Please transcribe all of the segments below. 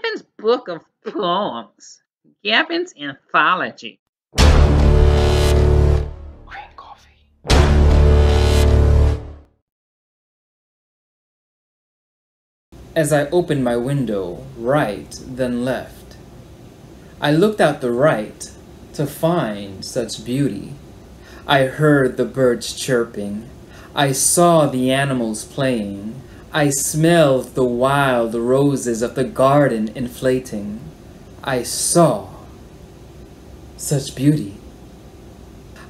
Gavin's Book of Poems, Gavin's Anthology. Green coffee. As I opened my window, right, then left, I looked out the right to find such beauty. I heard the birds chirping. I saw the animals playing. I smelled the wild roses of the garden inflating. I saw such beauty.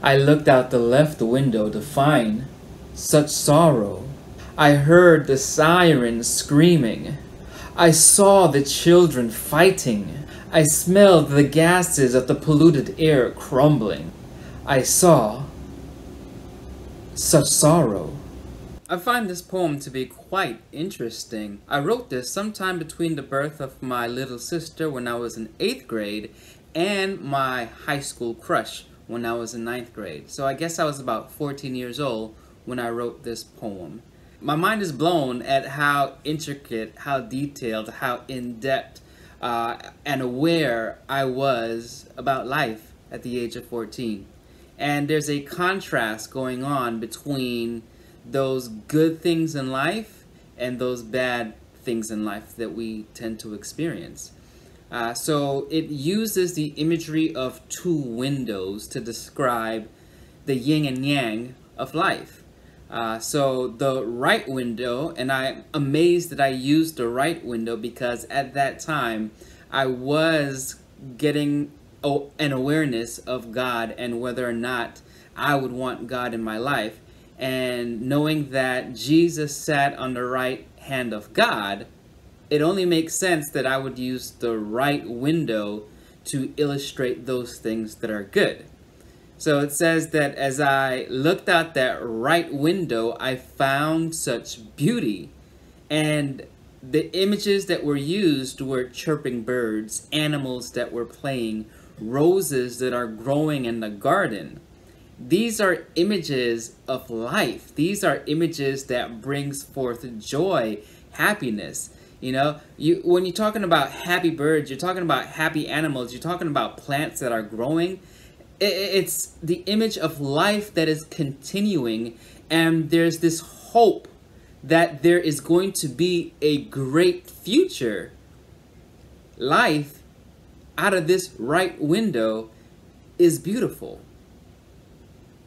I looked out the left window to find such sorrow. I heard the sirens screaming. I saw the children fighting. I smelled the gases of the polluted air crumbling. I saw such sorrow. I find this poem to be quite interesting. I wrote this sometime between the birth of my little sister when I was in 8th grade and my high school crush when I was in 9th grade. So I guess I was about 14 years old when I wrote this poem. My mind is blown at how intricate, how detailed, how in-depth and aware I was about life at the age of 14. And there's a contrast going on between those good things in life and those bad things in life that we tend to experience. So it uses the imagery of two windows to describe the yin and yang of life. So the right window, and I'm amazed that I used the right window because at that time I was getting an awareness of God and whether or not I would want God in my life. And knowing that Jesus sat on the right hand of God, it only makes sense that I would use the right window to illustrate those things that are good. So it says that as I looked out that right window, I found such beauty. And the images that were used were chirping birds, animals that were playing, roses that are growing in the garden. These are images of life. These are images that brings forth joy, happiness. You know, when you're talking about happy birds, you're talking about happy animals, you're talking about plants that are growing. It's the image of life that is continuing, and there's this hope that there is going to be a great future. Life out of this right window is beautiful.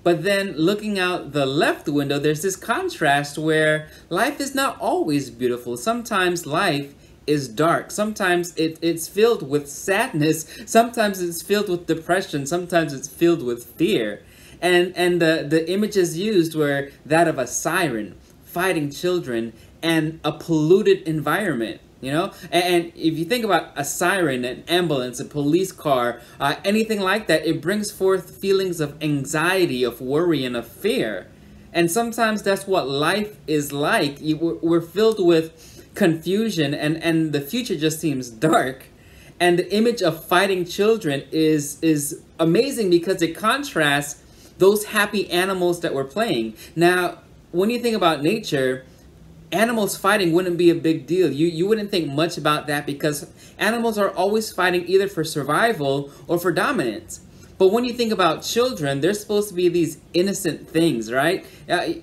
But then looking out the left window, there's this contrast where life is not always beautiful. Sometimes life is dark. Sometimes it's filled with sadness. Sometimes it's filled with depression. Sometimes it's filled with fear. And the images used were that of a siren fighting children and a polluted environment. You know, and if you think about a siren, an ambulance, a police car, anything like that, it brings forth feelings of anxiety, of worry, and of fear. And sometimes that's what life is like. We're filled with confusion, and the future just seems dark. And the image of fighting children is amazing because it contrasts those happy animals that we're playing. Now, when you think about nature, animals fighting wouldn't be a big deal. You wouldn't think much about that because animals are always fighting either for survival or for dominance. But when you think about children, they're supposed to be these innocent things, right?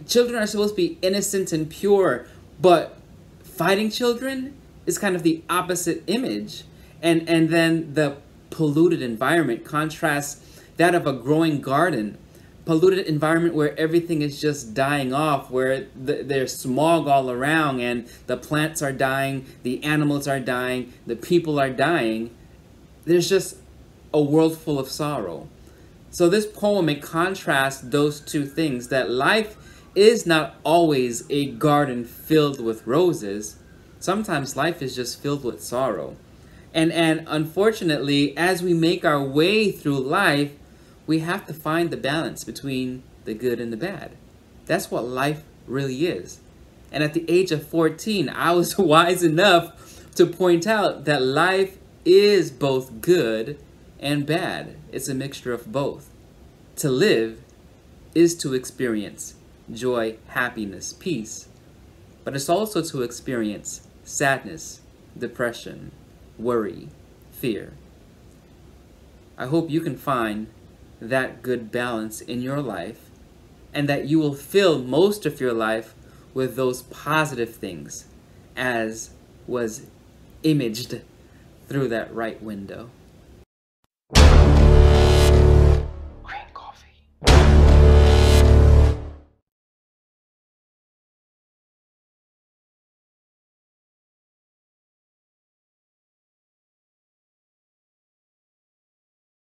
Children are supposed to be innocent and pure, but fighting children is kind of the opposite image. And then the polluted environment contrasts that of a growing garden. Polluted environment where everything is just dying off, where there's smog all around and the plants are dying, the animals are dying, the people are dying. There's just a world full of sorrow. So this poem, it contrasts those two things, that life is not always a garden filled with roses. Sometimes life is just filled with sorrow. And unfortunately, as we make our way through life, we have to find the balance between the good and the bad. That's what life really is. And at the age of 14, I was wise enough to point out that life is both good and bad. It's a mixture of both. To live is to experience joy, happiness, peace. But it's also to experience sadness, depression, worry, fear. I hope you can find that good balance in your life, and that you will fill most of your life with those positive things, as was imaged through that right window.